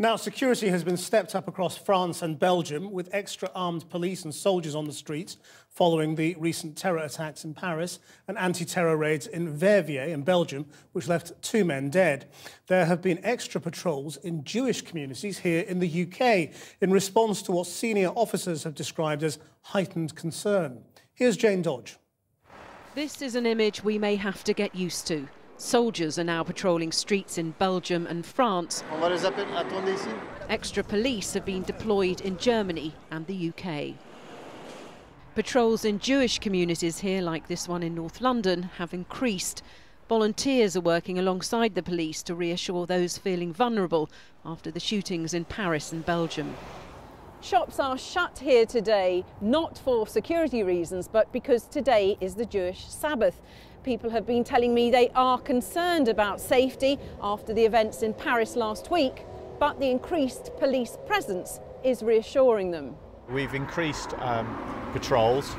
Now, security has been stepped up across France and Belgium with extra armed police and soldiers on the streets following the recent terror attacks in Paris and anti-terror raids in Verviers in Belgium, which left 2 men dead. There have been extra patrols in Jewish communities here in the UK in response to what senior officers have described as heightened concern. Here's Jane Dodge. This is an image we may have to get used to. Soldiers are now patrolling streets in Belgium and France. Extra police have been deployed in Germany and the UK. Patrols in Jewish communities here, like this one in North London, have increased. Volunteers are working alongside the police to reassure those feeling vulnerable after the shootings in Paris and Belgium. Shops are shut here today, not for security reasons, but because today is the Jewish Sabbath. People have been telling me they are concerned about safety after the events in Paris last week, but the increased police presence is reassuring them. We've increased patrols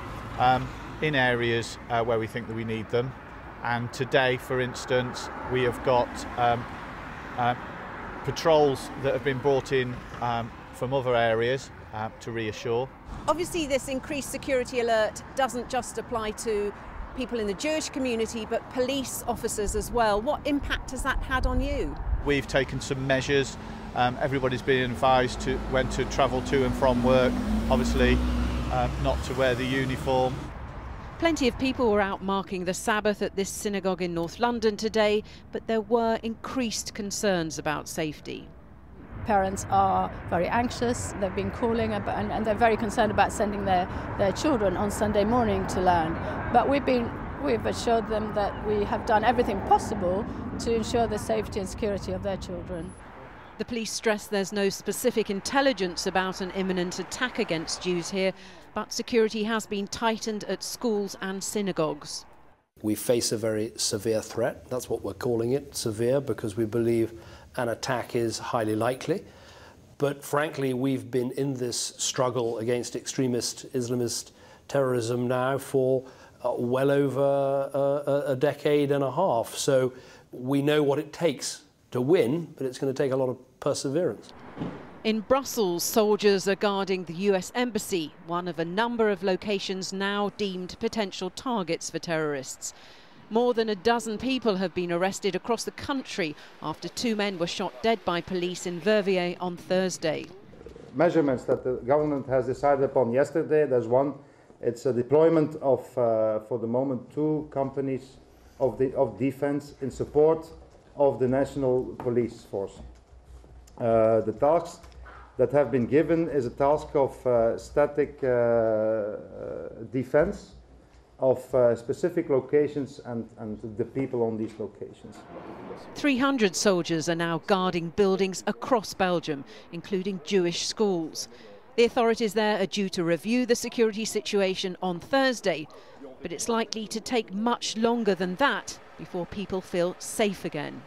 in areas where we think that we need them. And today, for instance, we have got patrols that have been brought in from other areas to reassure. Obviously, this increased security alert doesn't just apply to people in the Jewish community, but police officers as well. What impact has that had on you? We've taken some measures. Everybody's been advised to when to travel to and from work, obviously not to wear the uniform. Plenty of people were out marking the Sabbath at this synagogue in North London today, but there were increased concerns about safety. Parents are very anxious, they've been calling and they're very concerned about sending their children on Sunday morning to learn. But we've assured them that we have done everything possible to ensure the safety and security of their children. The police stress there's no specific intelligence about an imminent attack against Jews here, but security has been tightened at schools and synagogues. We face a very severe threat. That's what we're calling it, severe, because we believe an attack is highly likely. But frankly, we've been in this struggle against extremist Islamist terrorism now for well over a decade and a half. So we know what it takes to win, but it's going to take a lot of perseverance. In Brussels, soldiers are guarding the US Embassy, one of a number of locations now deemed potential targets for terrorists. More than a dozen people have been arrested across the country after 2 men were shot dead by police in Verviers on Thursday. Measurements that the government has decided upon yesterday, there's one. It's a deployment of, for the moment, 2 companies of defense in support of the national police force. The tasks that have been given is a task of static defense of specific locations and the people on these locations. 300 soldiers are now guarding buildings across Belgium, including Jewish schools. The authorities there are due to review the security situation on Thursday, but it's likely to take much longer than that before people feel safe again.